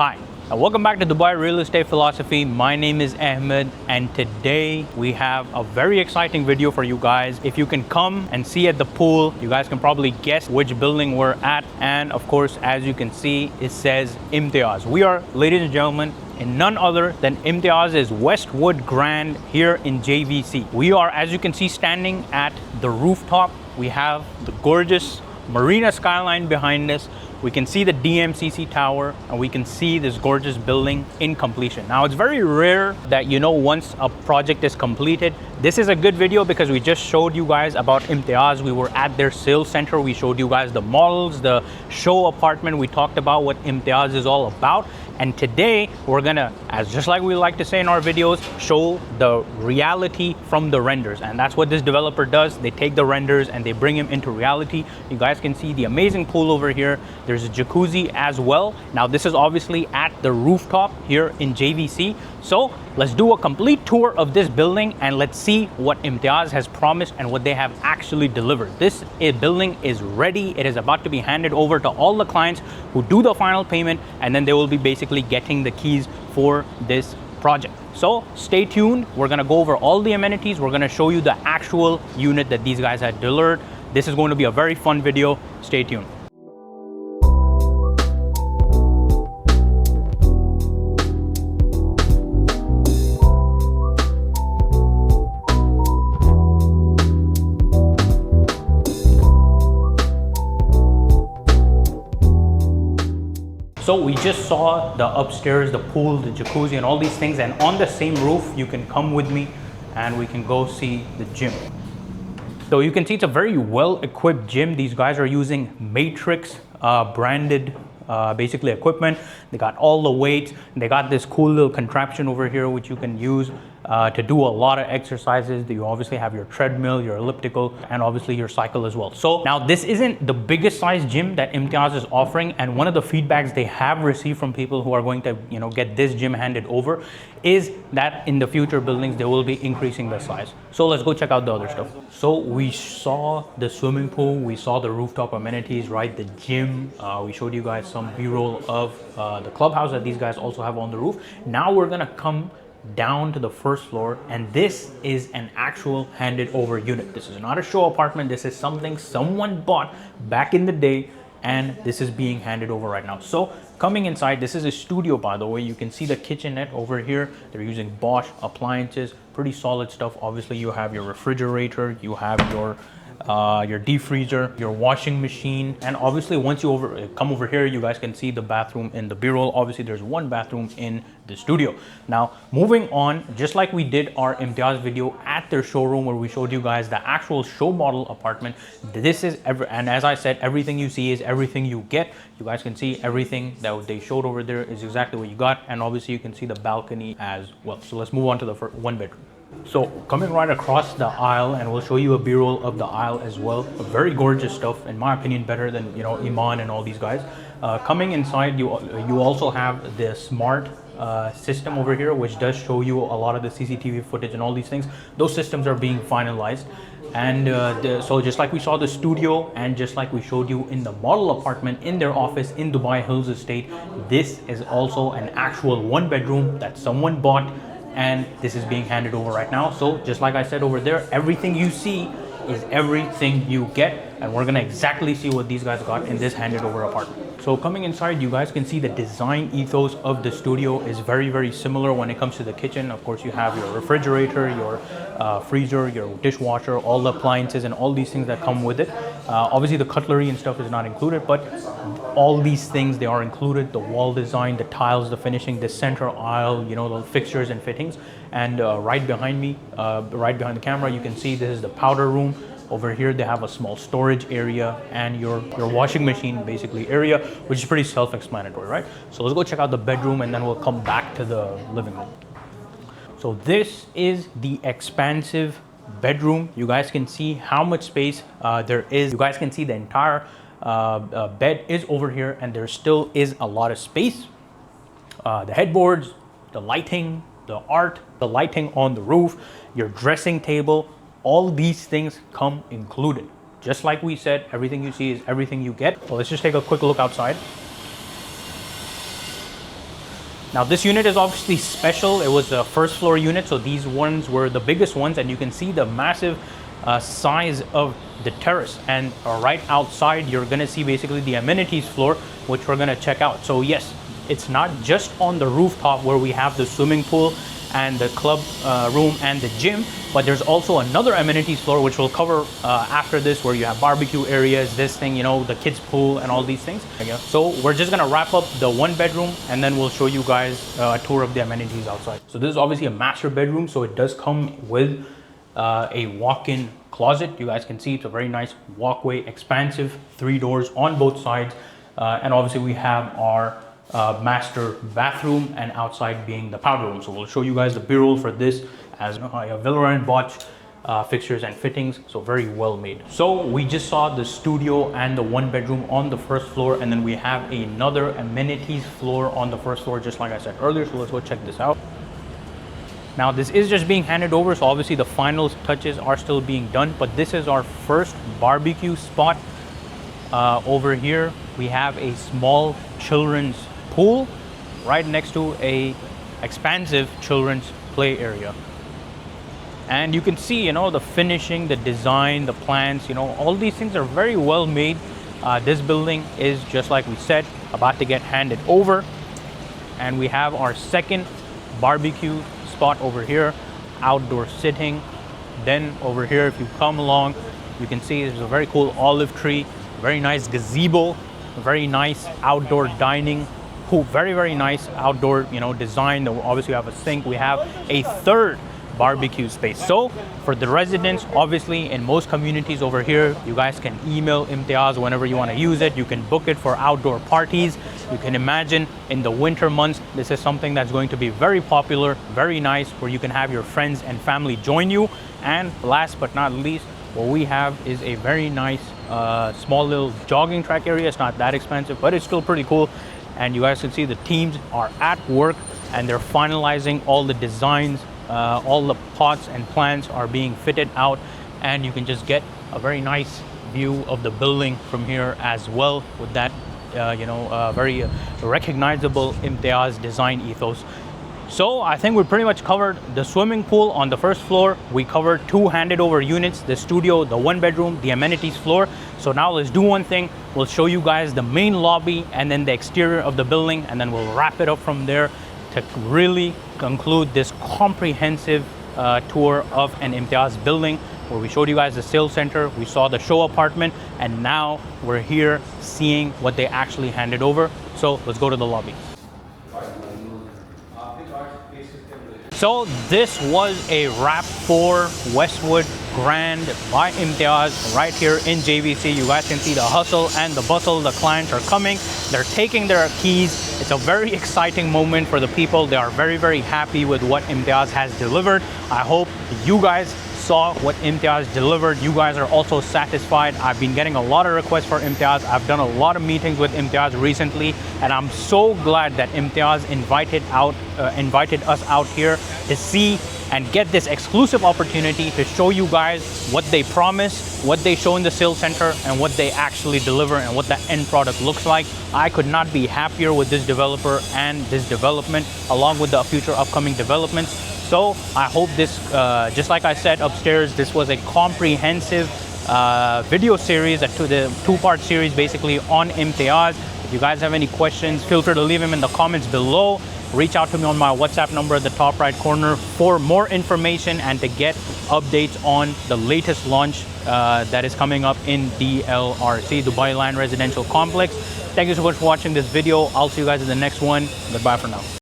Hi, and welcome back to Dubai Real Estate Philosophy. My name is Ahmed, and today we have a very exciting video for you guys. If you can come and see at the pool, you guys can probably guess which building we're at. And of course, as you can see, it says Imtiaz. We are, ladies and gentlemen, in none other than Imtiaz's Westwood Grand here in JVC. We are, as you can see, standing at the rooftop. We have the gorgeous marina skyline behind us. We can see the DMCC tower, and we can see this gorgeous building in completion. Now, it's very rare that, once a project is completed, this is a good video because we just showed you guys about Imtiaz. We were at their sales center. We showed you guys the models, the show apartment. We talked about what Imtiaz is all about. And today we're gonna, just like we like to say in our videos, show the reality from the renders. And that's what this developer does. They take the renders and they bring them into reality. You guys can see the amazing pool over here. There's a jacuzzi as well. Now, this is obviously at the rooftop here in JVC. So let's do a complete tour of this building and let's see what Imtiaz has promised and what they have actually delivered. This building is ready. It is about to be handed over to all the clients who do the final payment, and then they will be basically getting the keys for this project. So stay tuned. We're gonna go over all the amenities. We're gonna show you the actual unit that these guys had delivered. This is going to be a very fun video. Stay tuned. So we just saw the upstairs, the pool, the jacuzzi, and all these things. And on the same roof, you can come with me and we can go see the gym. So you can see it's a very well-equipped gym. These guys are using Matrix branded basically equipment. They got all the weights. They got this cool little contraption over here which you can use to do a lot of exercises. You obviously have your treadmill, your elliptical, and obviously your cycle as well. So now this isn't the biggest size gym that Imtiaz is offering, and one of the feedbacks they have received from people who are going to get this gym handed over is that in the future buildings they will be increasing the size. So let's go check out the other stuff. So we saw the swimming pool, we saw the rooftop amenities, right? The gym. We showed you guys some b-roll of the clubhouse that these guys also have on the roof. Now we're gonna come down to the first floor, and this is an actual handed over unit. This is not a show apartment. This is something someone bought back in the day, and this is being handed over right now. So coming inside, this is a studio, by the way. You can see the kitchenette over here. They're using Bosch appliances, pretty solid stuff. Obviously you have your refrigerator, you have your deep freezer, your washing machine, and obviously once you come over here, you guys can see the bathroom in the b-roll. Obviously there's one bathroom in the studio. Now moving on, just like we did our Imtiaz video at their showroom where we showed you guys the actual show model apartment, this is and as I said, everything you see is everything you get. You guys can see everything that they showed over there is exactly what you got, and obviously you can see the balcony as well. So let's move on to the one bedroom. So coming right across the aisle, and we'll show you a b-roll of the aisle as well. Very gorgeous stuff, in my opinion, better than Iman and all these guys. Coming inside, you also have the smart system over here, which does show you a lot of the CCTV footage and all these things. Those systems are being finalized. And so just like we saw the studio, and just like we showed you in the model apartment in their office in Dubai Hills Estate, this is also an actual one bedroom that someone bought, and this is being handed over right now. So just like I said over there, everything you see is everything you get, and we're gonna exactly see what these guys got in this handed over apartment. So coming inside, you guys can see the design ethos of the studio is very, very similar when it comes to the kitchen. Of course, you have your refrigerator, your freezer, your dishwasher, all the appliances and all these things that come with it. Obviously the cutlery and stuff is not included, but all these things, they are included. The wall design, the tiles, the finishing, the center aisle, the fixtures and fittings. And right behind me, right behind the camera, you can see this is the powder room. Over here they have a small storage area and your washing machine basically area, which is pretty self-explanatory, right? So let's go check out the bedroom and then we'll come back to the living room. So this is the expansive bedroom. You guys can see how much space there is. You guys can see the entire bed is over here, and there still is a lot of space. The headboards, the lighting, the art, the lighting on the roof, your dressing table, all these things come included. Just like we said, everything you see is everything you get. So let's just take a quick look outside. Now this unit is obviously special. It was a first floor unit, so these ones were the biggest ones, and you can see the massive size of the terrace. And right outside you're gonna see basically the amenities floor, which we're gonna check out. So yes, it's not just on the rooftop where we have the swimming pool and the club room and the gym, but there's also another amenities floor which we'll cover after this, where you have barbecue areas, this thing, you know, the kids pool and all these things. So we're just gonna wrap up the one bedroom and then we'll show you guys a tour of the amenities outside. So this is obviously a master bedroom, so it does come with a walk-in closet. You guys can see it's a very nice walkway, expansive, 3 doors on both sides, and obviously we have our master bathroom, and outside being the powder room. So we'll show you guys the b-roll for this, as Villa and Bosch fixtures and fittings, so very well made. So we just saw the studio and the one bedroom on the first floor, and then we have another amenities floor on the first floor, just like I said earlier. So let's go check this out. Now this is just being handed over, so obviously the final touches are still being done, but this is our first barbecue spot. Over here we have a small children's pool right next to a expansive children's play area, and you can see, you know, the finishing, the design, the plans, you know, all these things are very well made. This building is, just like we said, about to get handed over, and we have our second barbecue spot over here, outdoor sitting. Then over here, if you come along, you can see there's a very cool olive tree, very nice gazebo, very nice outdoor dining pool, very nice outdoor, you know, design. Obviously we have a sink. We have a third barbecue space. So for the residents, obviously in most communities over here, you guys can email Imtiaz whenever you want to use it. You can book it for outdoor parties. You can imagine in the winter months, this is something that's going to be very popular, very nice, where you can have your friends and family join you. And last but not least, what we have is a very nice small little jogging track area. It's not that expensive, but it's still pretty cool. And you guys can see the teams are at work and they're finalizing all the designs. All the pots and plants are being fitted out, and you can just get a very nice view of the building from here as well, with that very recognizable Imtiaz design ethos. So I think we pretty much covered the swimming pool on the first floor. We covered 2 handed over units, the studio, the 1 bedroom, the amenities floor. So now let's do one thing. We'll show you guys the main lobby and then the exterior of the building, and then we'll wrap it up from there to really conclude this comprehensive tour of an Imtiaz building, where we showed you guys the sales center, we saw the show apartment, and now we're here seeing what they actually handed over. So let's go to the lobby. So this was a wrap for Westwood Grand by Imtiaz right here in JVC. You guys can see the hustle and the bustle. The clients are coming, they're taking their keys. It's a very exciting moment for the people. They are very happy with what Imtiaz has delivered. I hope you guys saw what Imtiaz delivered. You guys are also satisfied. I've been getting a lot of requests for Imtiaz. I've done a lot of meetings with Imtiaz recently, and I'm so glad that Imtiaz invited us out here to see and get this exclusive opportunity to show you guys what they promise, what they show in the sales center, and what they actually deliver, and what the end product looks like. I could not be happier with this developer and this development, along with the future upcoming developments. So I hope this, just like I said upstairs, this was a comprehensive video series, the 2-part series basically on Imtiaz. If you guys have any questions, feel free to leave them in the comments below. Reach out to me on my WhatsApp number at the top right corner for more information and to get updates on the latest launch that is coming up in DLRC, Dubai Land Residential Complex. Thank you so much for watching this video. I'll see you guys in the next one. Goodbye for now.